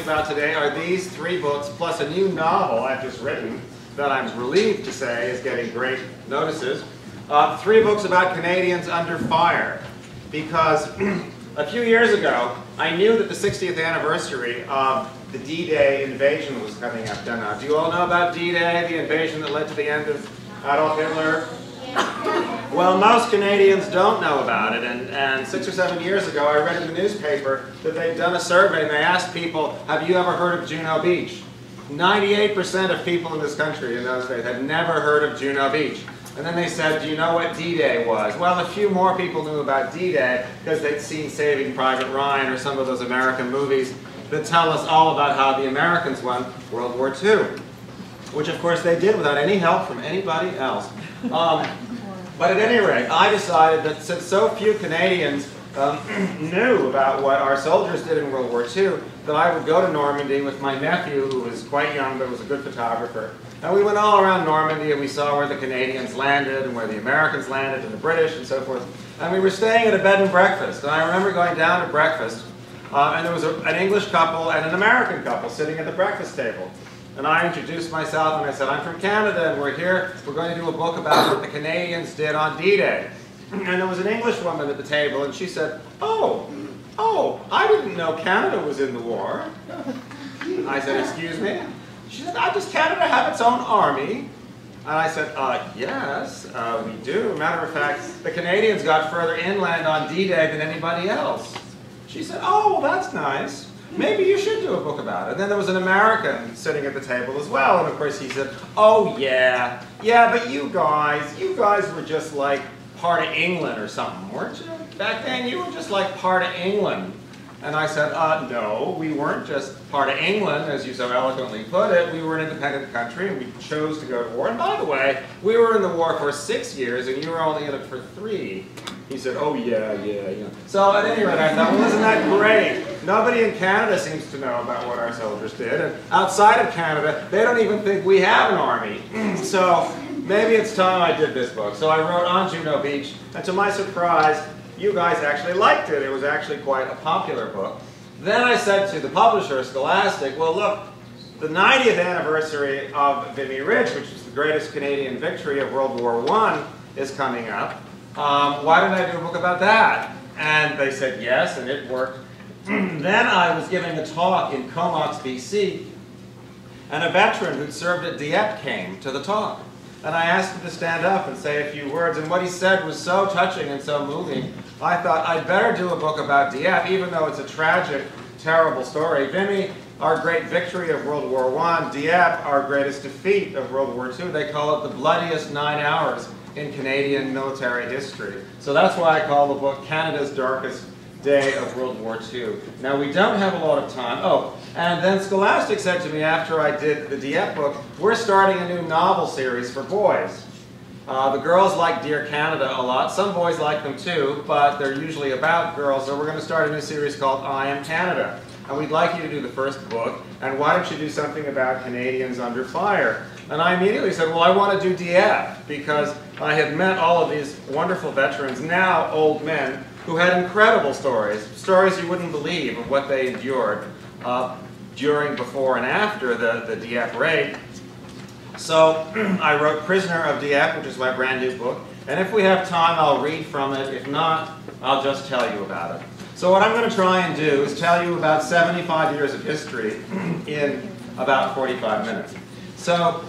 you about today are these 3 books, plus a new novel I've just written that I'm relieved to say is getting great notices. 3 books about Canadians under fire. Because a few years ago, I knew that the 60th anniversary of the D-Day invasion was coming up. Do you all know about D-Day, the invasion that led to the end of Adolf Hitler? Well, most Canadians don't know about it, and 6 or 7 years ago I read in the newspaper that they'd done a survey and they asked people, have you ever heard of Juno Beach? 98% of people in this country in those days had never heard of Juno Beach. And then they said, do you know what D-Day was? Well, a few more people knew about D-Day because they'd seen Saving Private Ryan or some of those American movies that tell us all about how the Americans won World War II. Which, of course, they did without any help from anybody else. But at any rate, I decided that since so few Canadians knew about what our soldiers did in World War II, that I would go to Normandy with my nephew, who was quite young but was a good photographer. And we went all around Normandy and we saw where the Canadians landed and where the Americans landed and the British and so forth. And we were staying at a bed and breakfast. And I remember going down to breakfast and there was an English couple and an American couple sitting at the breakfast table. And I introduced myself and I said, I'm from Canada and we're here, we're going to do a book about what the Canadians did on D-Day. And there was an English woman at the table and she said, oh, I didn't know Canada was in the war. I said, excuse me? She said, does Canada have its own army? And I said, yes, we do. Matter of fact, the Canadians got further inland on D-Day than anybody else. She said, oh, well, that's nice. Maybe you should do a book about it. And then there was an American sitting at the table as well. And of course he said, oh, yeah, but you guys were just like part of England or something, weren't you? Back then, you were just like part of England. And I said, no, we weren't just part of England, as you so eloquently put it. We were an independent country, and we chose to go to war. And by the way, we were in the war for 6 years, and you were only in it for 3. He said, oh, yeah. So at any rate, I thought, well, isn't that great? Nobody in Canada seems to know about what our soldiers did. And outside of Canada, they don't even think we have an army. So maybe it's time I did this book. So I wrote on Juno Beach, and to my surprise, you guys actually liked it. It was actually quite a popular book. Then I said to the publisher, Scholastic, well, look, the 90th anniversary of Vimy Ridge, which is the greatest Canadian victory of World War I, is coming up. Why don't I do a book about that? And they said yes, and it worked. Then I was giving a talk in Comox, BC, and a veteran who'd served at Dieppe came to the talk. And I asked him to stand up and say a few words, and what he said was so touching and so moving, I thought I'd better do a book about Dieppe, even though it's a tragic, terrible story. Vimy, our great victory of World War I, Dieppe, our greatest defeat of World War II. They call it the bloodiest 9 hours in Canadian military history. So that's why I call the book Canada's Darkest Day of World War II. Now, we don't have a lot of time. Oh, and then Scholastic said to me after I did the Dieppe book, we're starting a new novel series for boys. The girls like Dear Canada a lot. Some boys like them too, but they're usually about girls. So we're going to start a new series called I Am Canada. And we'd like you to do the first book. And why don't you do something about Canadians under fire? And I immediately said, well, I want to do Dieppe, because I had met all of these wonderful veterans, now old men, who had incredible stories you wouldn't believe of what they endured during, before, and after the Dieppe raid. So I wrote Prisoner of Dieppe, which is my brand new book, and if we have time, I'll read from it. If not, I'll just tell you about it. So what I'm going to try and do is tell you about 75 years of history in about 45 minutes. So,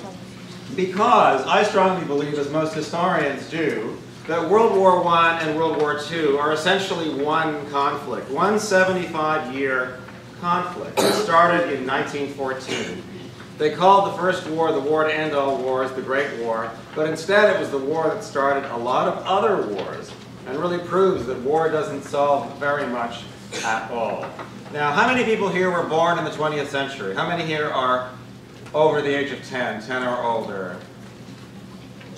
because I strongly believe, as most historians do, that World War I and World War II are essentially one conflict, one 75-year conflict. It started in 1914. They called the first war the war to end all wars, the Great War, but instead it was the war that started a lot of other wars and really proves that war doesn't solve very much at all. Now, how many people here were born in the 20th century? How many here are over the age of 10 or older?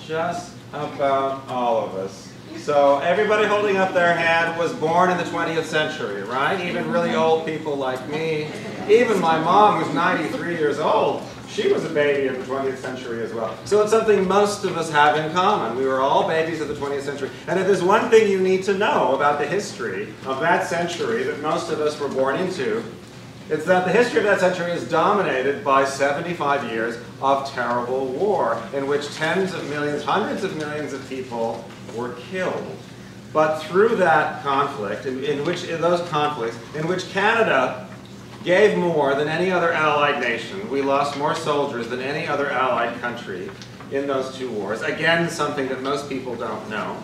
Just about all of us. So everybody holding up their hand was born in the 20th century, right? Even really old people like me. Even my mom, who's 93 years old, she was a baby of the 20th century as well. So it's something most of us have in common. We were all babies of the 20th century. And if there's one thing you need to know about the history of that century that most of us were born into, It's that the history of that century is dominated by 75 years of terrible war in which tens of millions, hundreds of millions of people were killed. But through that conflict, in those conflicts, in which Canada gave more than any other Allied nation, we lost more soldiers than any other Allied country in those two wars. Again, something that most people don't know.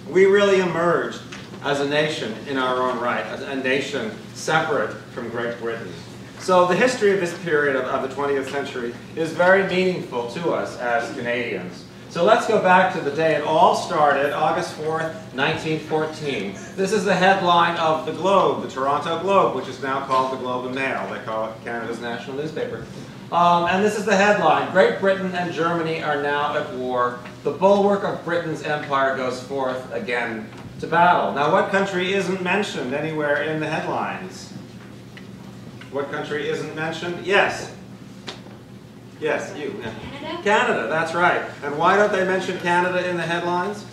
We really emerged as a nation in our own right, as a nation separate from Great Britain. So the history of this period of the 20th century is very meaningful to us as Canadians. So let's go back to the day it all started, August 4th, 1914. This is the headline of the Globe, the Toronto Globe, which is now called the Globe and Mail. They call it Canada's national newspaper. And this is the headline: Great Britain and Germany are now at war. The bulwark of Britain's empire goes forth again to battle. Now, what country isn't mentioned anywhere in the headlines? What country isn't mentioned? Yes. Yes, you. Canada? Canada, that's right. And why don't they mention Canada in the headlines?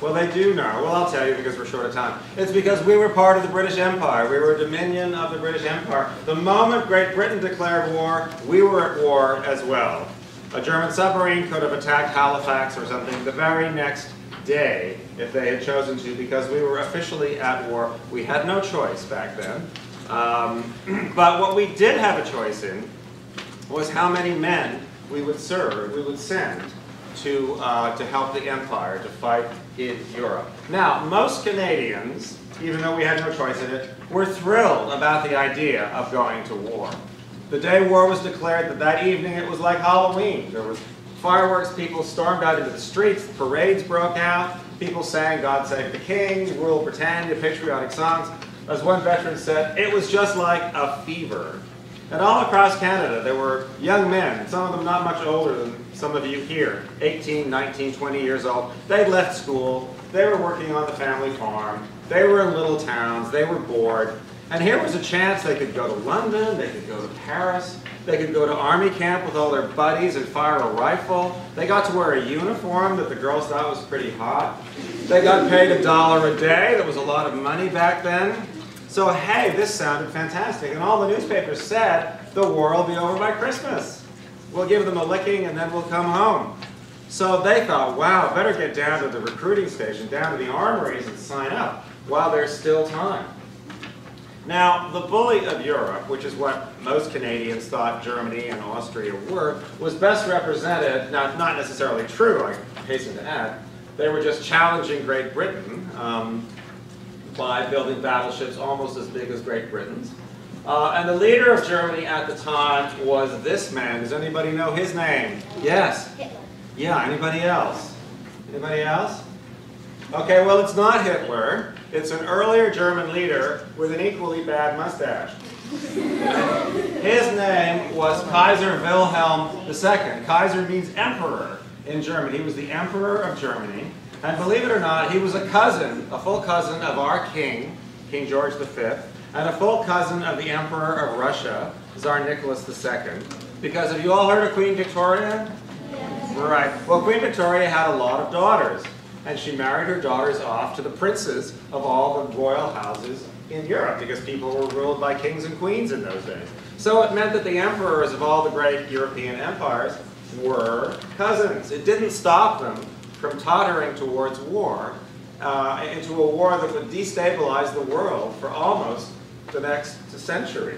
Well, they do now. Well, I'll tell you because we're short of time. It's because we were part of the British Empire. We were a dominion of the British Empire. The moment Great Britain declared war, we were at war as well. A German submarine could have attacked Halifax or something the very next day if they had chosen to, because we were officially at war. We had no choice back then. But what we did have a choice in was how many men we would send to help the empire, to fight in Europe. Now, most Canadians, even though we had no choice in it, were thrilled about the idea of going to war. The day war was declared, that evening it was like Halloween. There was fireworks, people stormed out into the streets, parades broke out, people sang God Save the King, Rule Britannia, patriotic songs. As one veteran said, it was just like a fever. And all across Canada, there were young men, some of them not much older than some of you here, 18, 19, 20 years old. They'd left school, they were working on the family farm, they were in little towns, they were bored. And here was a chance they could go to London, they could go to Paris, they could go to army camp with all their buddies and fire a rifle. They got to wear a uniform that the girls thought was pretty hot. They got paid $1 a day, that was a lot of money back then. So hey, this sounded fantastic. And all the newspapers said, the war will be over by Christmas. We'll give them a licking and then we'll come home. So they thought, wow, better get down to the recruiting station, down to the armories and sign up while there's still time. Now, the bully of Europe, which is what most Canadians thought Germany and Austria were, was best represented, not necessarily true, I hasten to add, they were just challenging Great Britain by building battleships almost as big as Great Britain's. And the leader of Germany at the time was this man. Does anybody know his name? Yes? Hitler. Yeah, anybody else? Anybody else? Okay, well, it's not Hitler. It's an earlier German leader with an equally bad mustache. His name was Kaiser Wilhelm II. Kaiser means emperor in German. He was the emperor of Germany. And believe it or not, he was a cousin, a full cousin of our king, King George V, and a full cousin of the Emperor of Russia, Tsar Nicholas II. Because have you all heard of Queen Victoria? Yes. Right. Well, Queen Victoria had a lot of daughters, and she married her daughters off to the princes of all the royal houses in Europe, because people were ruled by kings and queens in those days. So it meant that the emperors of all the great European empires were cousins. It didn't stop them from tottering towards war, into a war that would destabilize the world for almost the next century.